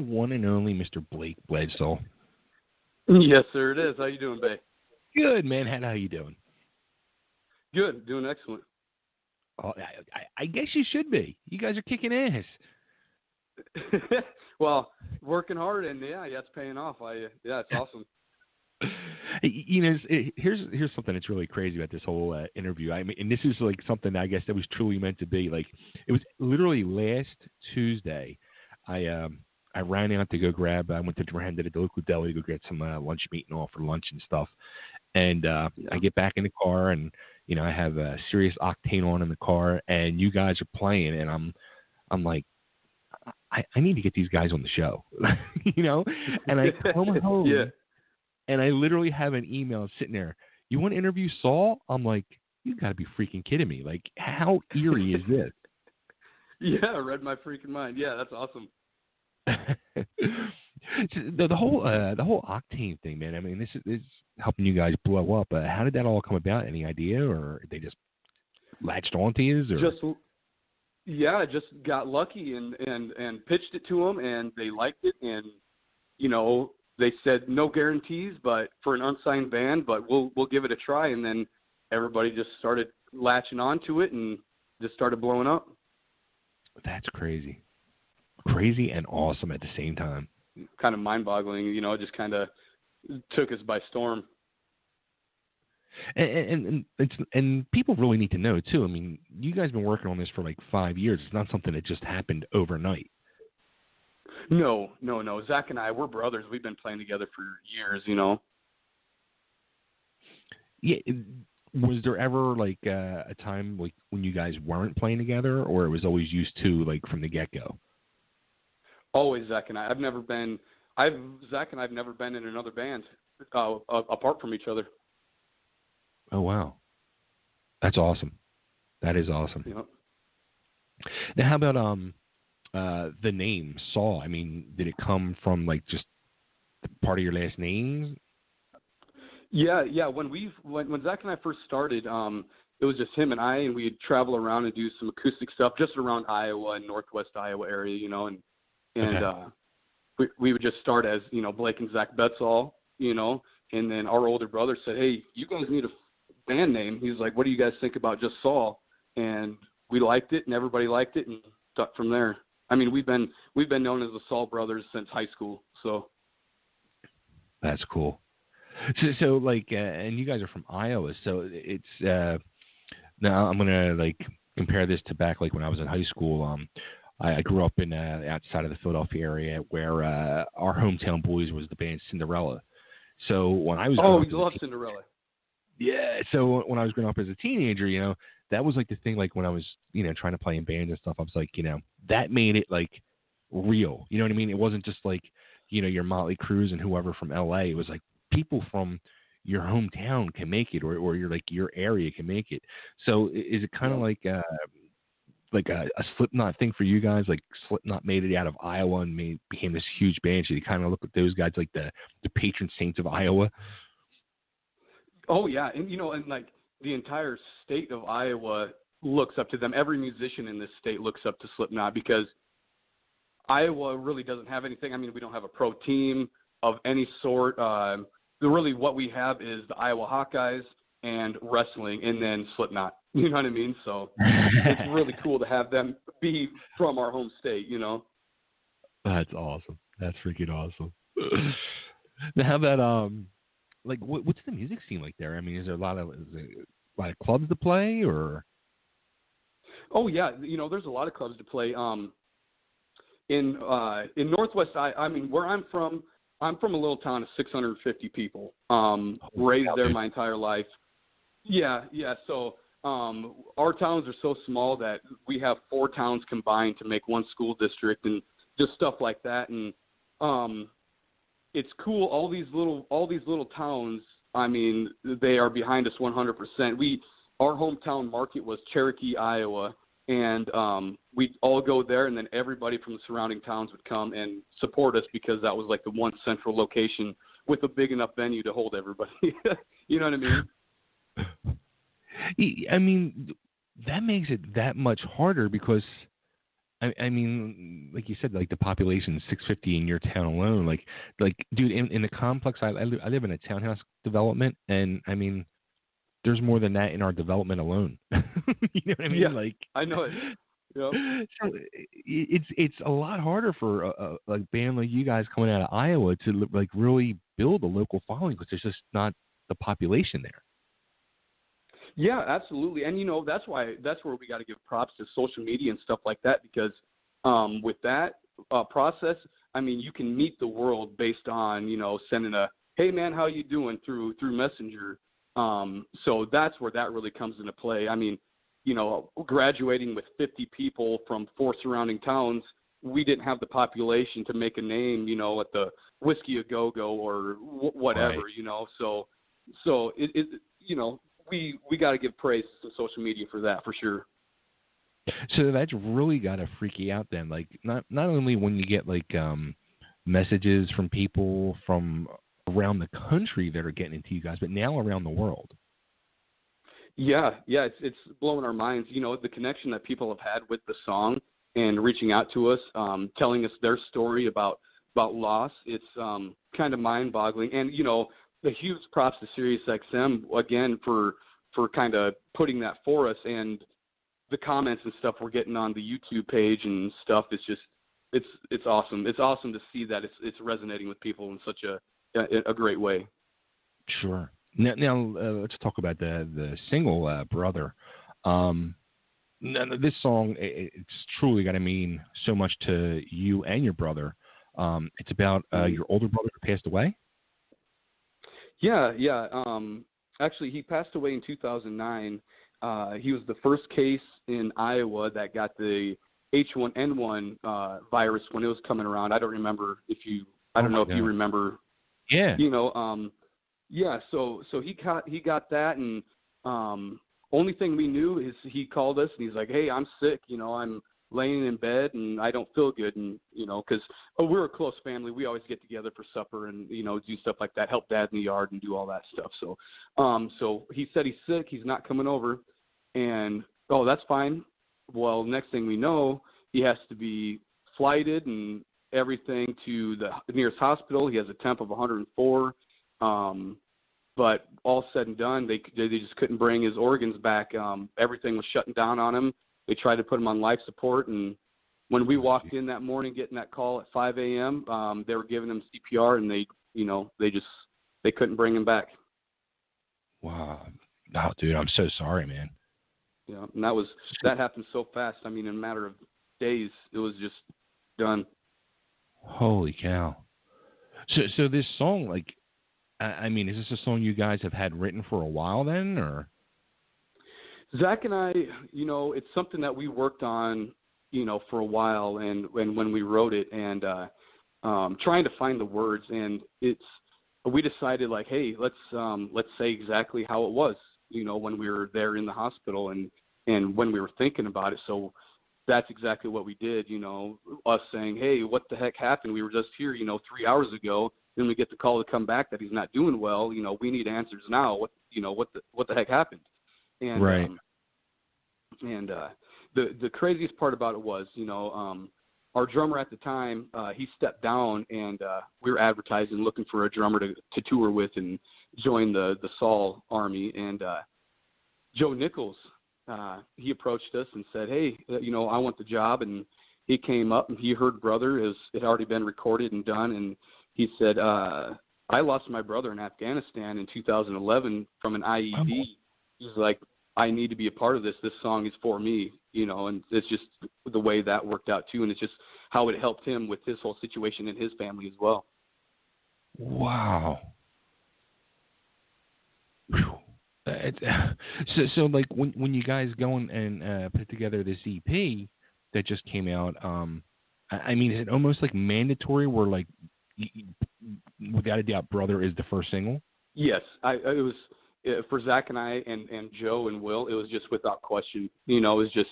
one and only Mr. Blake Bedsaul? Yes, sir, it is. How you doing, Bay? Good, man. How you doing? Good, doing excellent. Oh, I guess you should be. You guys are kicking ass. Well, working hard, and it's paying off. It's awesome. Here's something that's really crazy about this whole interview. I mean, and this is like something I guess that was truly meant to be. Like, it was literally last Tuesday. I ran out to go grab. I went to Durand at the local deli to go get some lunch meat and all for lunch and stuff. And I get back in the car, and I have a Serious Octane on in the car, and you guys are playing, and I'm like, I need to get these guys on the show, And I come home. Yeah. And I literally have an email sitting there. You want to interview Saul? I'm like, you got to be freaking kidding me. Like, how eerie is this? Yeah, I read my freaking mind. Yeah, that's awesome. the whole Octane thing, man. I mean, this is helping you guys blow up. How did that all come about? Any idea, or they just latched onto you? Or? Just got lucky and pitched it to them, and they liked it, and they said no guarantees, but for an unsigned band, but we'll give it a try. And then everybody just started latching onto it and just started blowing up. That's crazy. Crazy and awesome at the same time. Kind of mind-boggling, it just kind of took us by storm. And people really need to know too. I mean, you guys have been working on this for like 5 years. It's not something that just happened overnight. No. Zach and I, we're brothers. We've been playing together for years, Yeah. Was there ever like a time like when you guys weren't playing together, or it was always used to like from the get-go? Always Zach and I. Zach and I have never been in another band apart from each other. Oh, wow. That's awesome. That is awesome. Yep. Now, how about the name Saul? I mean, did it come from like just part of your last name? Yeah. When Zach and I first started, it was just him and I, and we'd travel around and do some acoustic stuff just around Iowa and Northwest Iowa area, and okay. we would just start as Blake and Zach Bedsaul, and then our older brother said, "Hey, you guys need a band name." He's like, "What do you guys think about just Saul?" And we liked it, and everybody liked it, and stuck from there. I mean, we've been known as the Saul Brothers since high school. So that's cool. So like, and you guys are from Iowa, so it's now I'm gonna like compare this to back like when I was in high school. I grew up in outside of the Philadelphia area where our hometown boys was the band Cinderella. So when I was you love Cinderella. Yeah. So when I was growing up as a teenager, that was like the thing. Like when I was, trying to play in bands and stuff, I was like, that made it like real. You know what I mean? It wasn't just like, your Motley Crue's and whoever from LA. It was like people from your hometown can make it, or your area can make it. So is it kind of like a Slipknot thing for you guys? Like Slipknot made it out of Iowa and became this huge band. So you kind of look at those guys like the patron saints of Iowa. Oh yeah, and like the entire state of Iowa looks up to them. Every musician in this state looks up to Slipknot because Iowa really doesn't have anything. I mean, we don't have a pro team of any sort. Really, what we have is the Iowa Hawkeyes and wrestling, and then Slipknot. You know what I mean? So it's really cool to have them be from our home state. That's awesome. That's freaking awesome. Now, how about like what's the music scene like there? I mean, is there a lot of clubs to play, or? Oh yeah, there's a lot of clubs to play. In Northwest, I mean, where I'm from a little town of 650 people. Raised there my entire life. Yeah. So our towns are so small that we have 4 towns combined to make one school district, and just stuff like that. And it's cool. All these little towns. I mean, they are behind us 100%. Our hometown market was Cherokee, Iowa, and we'd all go there, and then everybody from the surrounding towns would come and support us because that was like the one central location with a big enough venue to hold everybody. You know what I mean? I mean, that makes it that much harder because I mean, like you said, like the population is 650 in your town alone. Like, dude, in the complex, I live in a townhouse development, and I mean, there's more than that in our development alone. You know what I mean? Yeah, Like, I know it. Yep. so it's a lot harder for a band like you guys coming out of Iowa to like really build a local following because there's just not the population there. Yeah, absolutely. And that's where we got to give props to social media and stuff like that, because with that process, I mean, you can meet the world based on sending a "Hey man, how you doing" through Messenger. So that's where that really comes into play. I mean, graduating with 50 people from 4 surrounding towns, we didn't have the population to make a name, at the Whiskey A Go Go or whatever, Right. So we got to give praise to social media for that, for sure. So that's really got to freak you out then. Like not only when you get like messages from people from around the country that are getting into you guys, but now around the world. Yeah, it's blowing our minds. The connection that people have had with the song and reaching out to us, telling us their story about loss. It's kind of mind-boggling. And the huge props to SiriusXM again for kind of putting that for us, and the comments and stuff we're getting on the YouTube page and stuff. It's just it's awesome. It's awesome to see that it's resonating with people in such a great way. Sure. Now let's talk about the single Brother. Now, this song, it's truly got to mean so much to you and your brother. It's about your older brother who passed away. Yeah. Actually, he passed away in 2009. He was the first case in Iowa that got the H1N1 virus when it was coming around. I don't remember if you. I don't know if you remember. Yeah. Yeah. So he got that, and only thing we knew is he called us and he's like, "Hey, I'm sick. I'm laying in bed and I don't feel good." And because we're a close family, we always get together for supper and do stuff like that, help Dad in the yard and do all that stuff. So, so he said he's sick, he's not coming over, and that's fine. Well, next thing we know, he has to be flighted and everything to the nearest hospital. He has a temp of 104. But all said and done, they just couldn't bring his organs back. Everything was shutting down on him. They tried to put him on life support, and when we walked in that morning, getting that call at 5 a.m., they were giving him CPR, and they couldn't bring him back. Wow. Oh, dude, I'm so sorry, man. Yeah, and that happened so fast. I mean, in a matter of days, it was just done. Holy cow. So this song, like, I mean, is this a song you guys have had written for a while then, or? Zach and I, it's something that we worked on, for a while, and when we wrote it, and trying to find the words, and we decided like, hey, let's say exactly how it was, when we were there in the hospital, and when we were thinking about it. So that's exactly what we did. Us saying, hey, what the heck happened? We were just here, 3 hours ago. Then we get the call to come back that he's not doing well. We need answers now. What the heck happened? And right. The craziest part about it was, our drummer at the time, he stepped down, and we were advertising, looking for a drummer to tour with and join the Saul army. And Joe Nichols, he approached us and said, hey, I want the job. And he came up and he heard Brother. It had already been recorded and done, and he said, I lost my brother in Afghanistan in 2011 from an IED. He's like, I need to be a part of this. This song is for me, and it's just the way that worked out too. And it's just how it helped him with his whole situation and his family as well. Wow. So like when you guys go and put together this EP that just came out, I mean, is it almost like mandatory where like, without a doubt, Brother is the first single? Yes, it was for Zach and I and Joe and Will. It was just without question. It was just,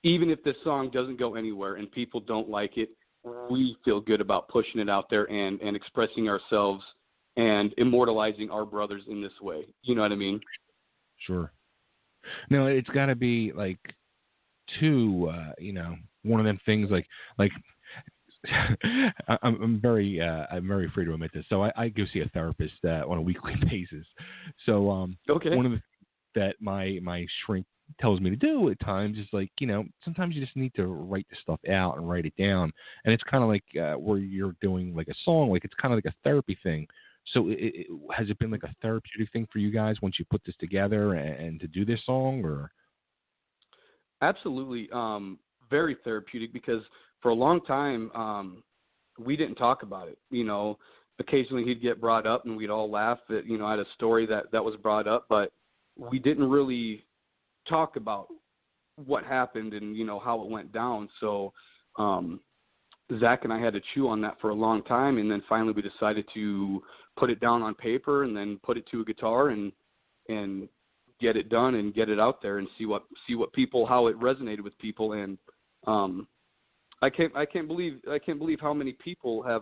even if this song doesn't go anywhere and people don't like it, we feel good about pushing it out there and expressing ourselves and immortalizing our brothers in this way. You know what I mean? Sure. No, it's got to be like, too, one of them things like I'm very afraid to admit this. So I go see a therapist on a weekly basis. So Okay. one of the that my shrink tells me to do at times is like, sometimes you just need to write the stuff out and write it down. And it's kind of like where you're doing like a song, like it's kind of like a therapy thing. So has it been like a therapeutic thing for you guys once you put this together and to do this song, or? Absolutely. Very therapeutic, because for a long time, we didn't talk about it. Occasionally he'd get brought up and we'd all laugh at, I had a story that was brought up, but we didn't really talk about what happened and, how it went down. So, Zach and I had to chew on that for a long time. And then finally we decided to put it down on paper and then put it to a guitar and get it done and get it out there and see what people, how it resonated with people. And, I can't believe how many people have,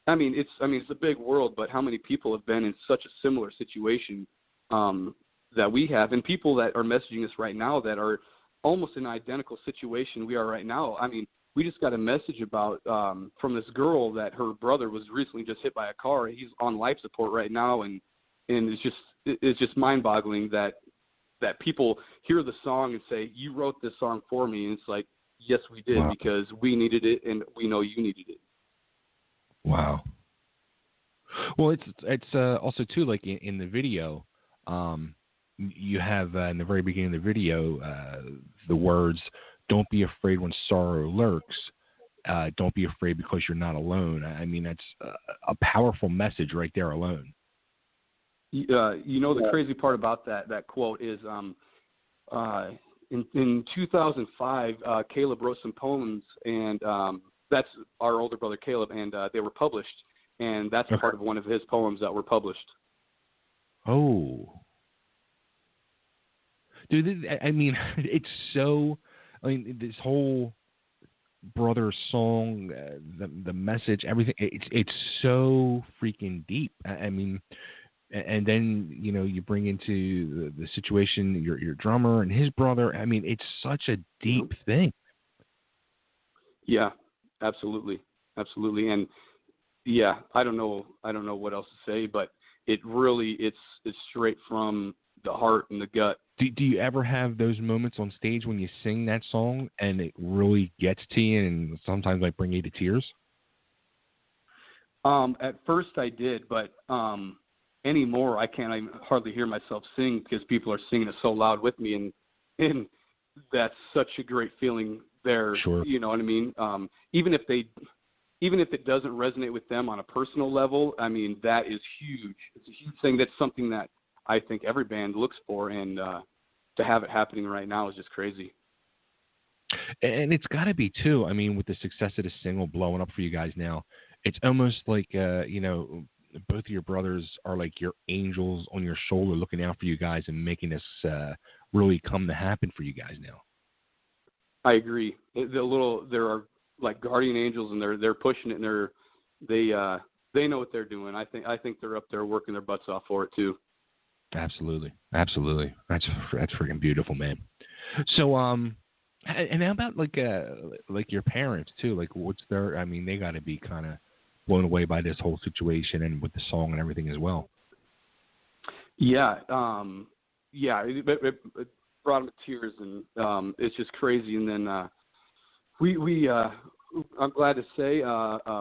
it's a big world, but how many people have been in such a similar situation, that we have, and people that are messaging us right now that are almost in an identical situation we are right now. I mean, we just got a message about from this girl that her brother was recently just hit by a car. He's on life support right now, and it's just mind-boggling that people hear the song and say, "You wrote this song for me," and it's like, yes, we did. Wow. Because we needed it, and we know you needed it. Wow. Well, it's also too, like in the video. You have in the very beginning of the video the words, "Don't be afraid when sorrow lurks. Don't be afraid because you're not alone." I mean, that's a powerful message right there alone. The crazy part about that quote is in 2005, Caleb wrote some poems, and that's our older brother Caleb, and they were published, and that's part of one of his poems that were published. Oh. Dude, I mean, it's so. I mean, this whole brother song, the message, everything. It's so freaking deep. I mean, and then you bring into the situation your drummer and his brother. I mean, it's such a deep thing. Yeah, absolutely, and yeah, I don't know what else to say, but it really it's straight from the heart and the gut. Do you ever have those moments on stage when you sing that song and it really gets to you and sometimes like bring you to tears? At first I did, but anymore I can't hardly hear myself sing because people are singing it so loud with me, and that's such a great feeling there. Sure. You know what I mean? Even if it doesn't resonate with them on a personal level, I mean, that is huge. It's a huge thing. That's something that I think every band looks for, and to have it happening right now is just crazy. And it's got to be too. I mean, with the success of the single blowing up for you guys now, it's almost like both of your brothers are like your angels on your shoulder, looking out for you guys and making this really come to happen for you guys now. I agree. There are like guardian angels, and they're pushing it, and they know what they're doing. I think they're up there working their butts off for it too. Absolutely. That's freaking beautiful, man. So and how about like your parents too? Like, what's their? I mean, they got to be kind of blown away by this whole situation and with the song and everything as well. Yeah, it brought them to tears, and it's just crazy. And then we I'm glad to say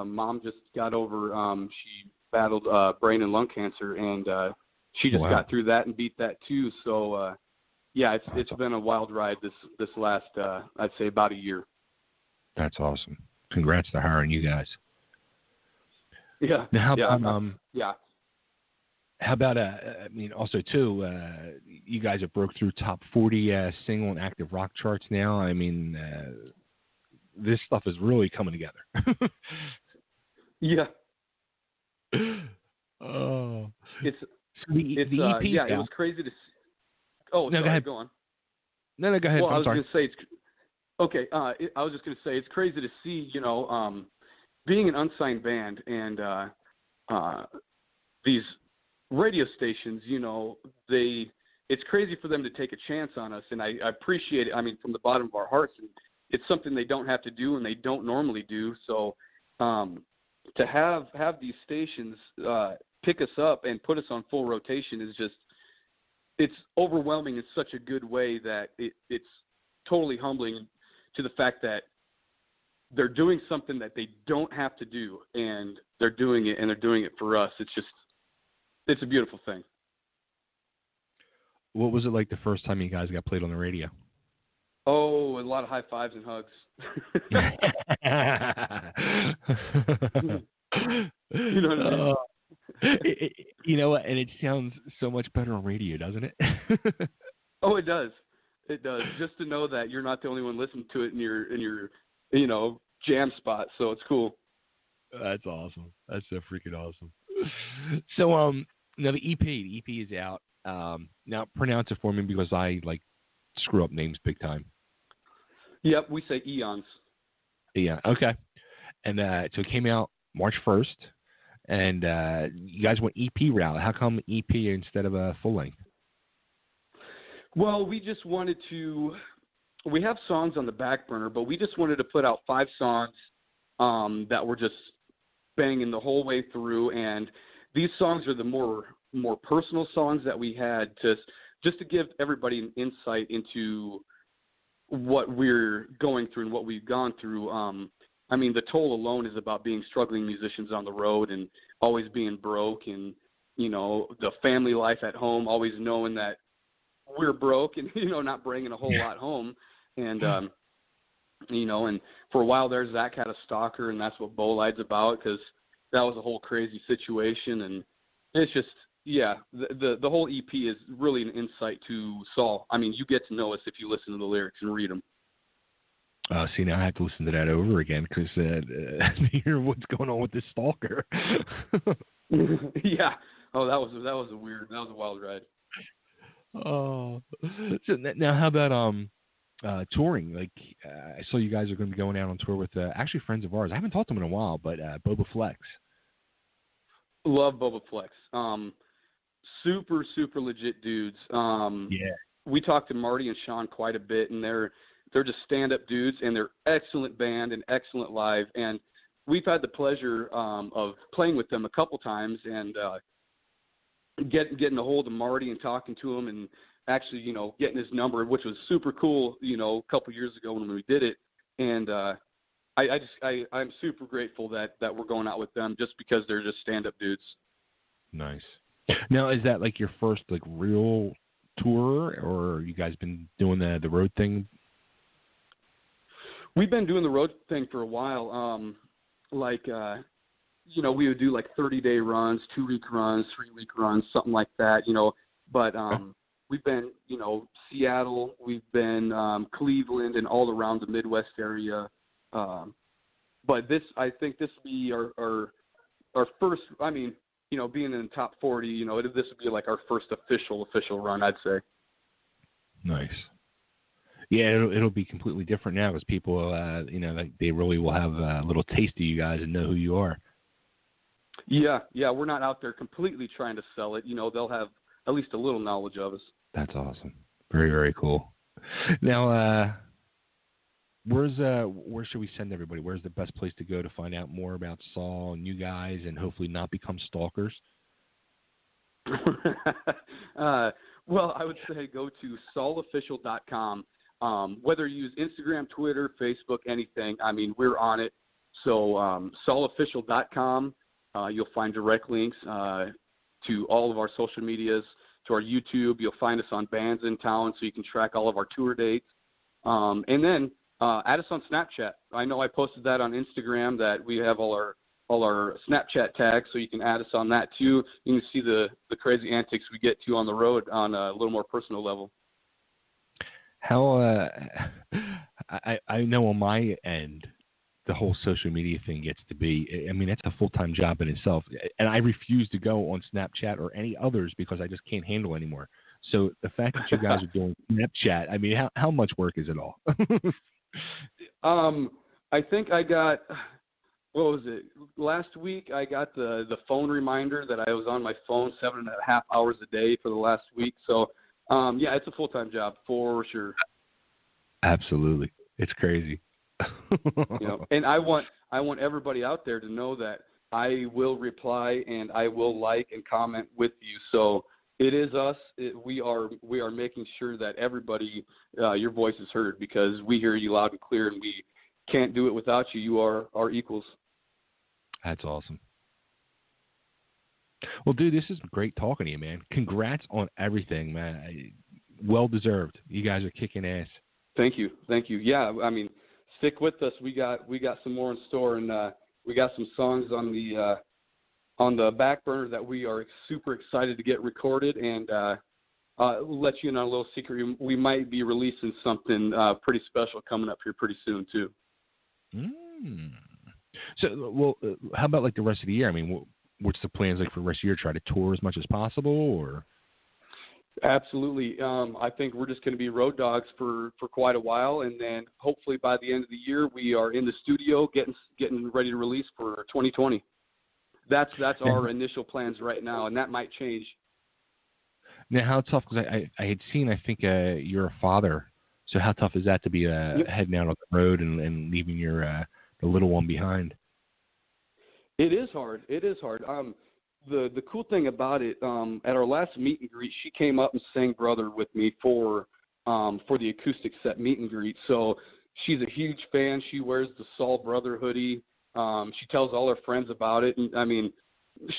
Mom just got over. She battled brain and lung cancer, and she just got through that and beat that too. So yeah, it's been a wild ride this last I'd say about a year. That's awesome. Congrats to her and you guys. Yeah. Now, yeah. How about I mean, also too, you guys have broke through top 40 single and active rock charts now. I mean, this stuff is really coming together. Yeah. Oh, it's the EP. Yeah, it was crazy to see. Oh, no, sorry, go on. No, go ahead. Well, I'm sorry. I was going to say okay. I was just going to say it's crazy to see, being an unsigned band and these radio stations, they it's crazy for them to take a chance on us, and I appreciate it. I mean, from the bottom of our hearts, and it's something they don't have to do and they don't normally do. So to have these stations pick us up and put us on full rotation is just, it's overwhelming in such a good way that it's totally humbling to the fact that they're doing something that they don't have to do, and they're doing it, and they're doing it for us. It's a beautiful thing. What was it like the first time you guys got played on the radio? Oh, a lot of high fives and hugs. You know what I mean? You know what? And it sounds so much better on radio, doesn't it? Oh, it does. It does. Just to know that you're not the only one listening to it in your jam spot. So it's cool. That's awesome. That's so freaking awesome. So now the EP is out. Now pronounce it for me because I screw up names big time. Yep, we say eons. Yeah, okay. And so it came out March 1st, and you guys went EP route. How come EP instead of a full length? Well, we just wanted to. We have songs on the back burner, but we just wanted to put out 5 songs that were just banging the whole way through, and these songs are the more personal songs that we had just to give everybody an insight into what we're going through and what we've gone through. I mean, The Toll alone is about being struggling musicians on the road and always being broke, and the family life at home, always knowing that we're broke and not bringing a whole lot home. And and for a while there's that kind of stalker, and that's what Bolide's about, because that was a whole crazy situation. And it's just, yeah, the whole EP is really an insight to Saul. I mean, you get to know us if you listen to the lyrics and read them. See, now I have to listen to that over again because hear what's going on with this stalker. Yeah. Oh, that was a wild ride. Oh, so now how about touring? I saw you guys are going to be going out on tour with actually friends of ours. I haven't talked to them in a while, but Boba Flex. Love Boba Flex. Super, super legit dudes. Yeah. We talked to Marty and Sean quite a bit, and they're just stand-up dudes, and they're excellent band and excellent live. And we've had the pleasure of playing with them a couple times, and getting a hold of Marty and talking to him, and actually, getting his number, which was super cool, a couple years ago when we did it. And I'm super grateful that we're going out with them, just because they're just stand-up dudes. Nice. Now, is that your first real tour, or you guys been doing the road thing? We've been doing the road thing for a while. We would do 30-day runs, 2-week runs, 3-week runs, something like that, But we've been, Seattle, we've been Cleveland, and all around the Midwest area. But I think this will be our first. I mean, being in the top 40, this would be our first official run, I'd say. Nice. Yeah, it'll be completely different now because people, they really will have a little taste of you guys and know who you are. Yeah, we're not out there completely trying to sell it. They'll have at least a little knowledge of us. That's awesome. Very, very cool. Now, where should we send everybody? Where's the best place to go to find out more about Saul and you guys, and hopefully not become stalkers? Well, I would say go to saulofficial.com. Whether you use Instagram, Twitter, Facebook, anything, I mean, we're on it. So saulofficial.com, you'll find direct links to all of our social medias, to our YouTube. You'll find us on bands in town, so you can track all of our tour dates. And then add us on Snapchat. I know I posted that on Instagram, that we have all our Snapchat tags, so you can add us on that too. You can see the crazy antics we get to on the road on a little more personal level. How I know on my end, the whole social media thing gets to be, I mean, it's a full-time job in itself. And I refuse to go on Snapchat or any others because I just can't handle anymore. So the fact that you guys are doing Snapchat, I mean, how much work is it all? I think I got, what was it? Last week I got the phone reminder that I was on my phone 7.5 hours a day for the last week. So Yeah, it's a full-time job for sure. Absolutely. It's crazy. And I want everybody out there to know that I will reply and I will like and comment with you. So it is us. We are making sure that everybody, your voice is heard, because we hear you loud and clear, and we can't do it without you. You are our equals. That's awesome. Well, dude, this is great talking to you, man. Congrats on everything, man. Well deserved. You guys are kicking ass. Thank you. Yeah, I mean, stick with us. We got some more in store, and we got some songs on the back burner that we are super excited to get recorded. And let you in on a little secret. We might be releasing something pretty special coming up here pretty soon too. So, well, how about like the rest of the year? I mean, what's the plans like for the rest of the year? Try to tour as much as possible, or? Absolutely. I think we're just going to be road dogs for quite a while, and then hopefully by the end of the year we are in the studio getting ready to release for 2020. That's our initial plans right now, and that might change. Now, how tough? Because I had seen, I think you're a father. So how tough is that to be heading out on the road and leaving your the little one behind? It is hard. The cool thing about it, at our last meet and greet, she came up and sang "Brother" with me for the acoustic set meet and greet. So she's a huge fan. She wears the Saul Brother hoodie. She tells all her friends about it, and I mean,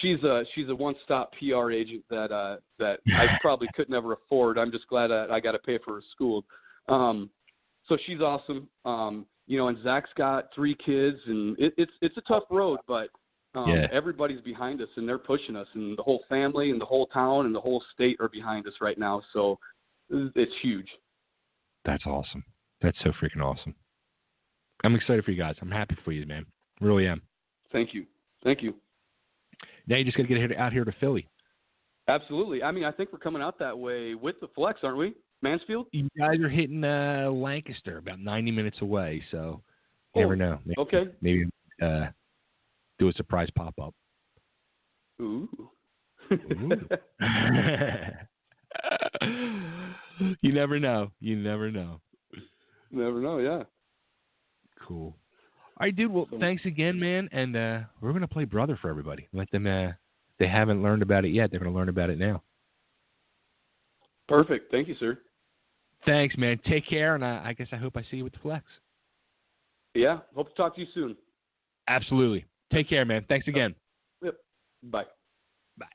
she's a one-stop PR agent that I probably could never afford. I'm just glad I got to pay for her school. So she's awesome. And Zach's got 3 kids, and it's a tough road, but everybody's behind us, and they're pushing us, and the whole family and the whole town and the whole state are behind us right now. So it's huge. That's awesome. That's so freaking awesome. I'm excited for you guys. I'm happy for you, man. Really am. Thank you. Now you just got to get out here to Philly. Absolutely. I mean, I think we're coming out that way with the Flex, aren't we? Mansfield? You guys are hitting Lancaster, about 90 minutes away, so never know. Maybe do a surprise pop-up. Ooh. You never know. Never know, yeah. Cool. All right, dude. Well, thanks again, man. And we're going to play Brother for everybody. Let them, if they haven't learned about it yet, they're going to learn about it now. Perfect. Thank you, sir. Thanks, man. Take care, and I guess I hope I see you with the Flex. Yeah. Hope to talk to you soon. Absolutely. Take care, man. Thanks again. Yep. Bye. Bye.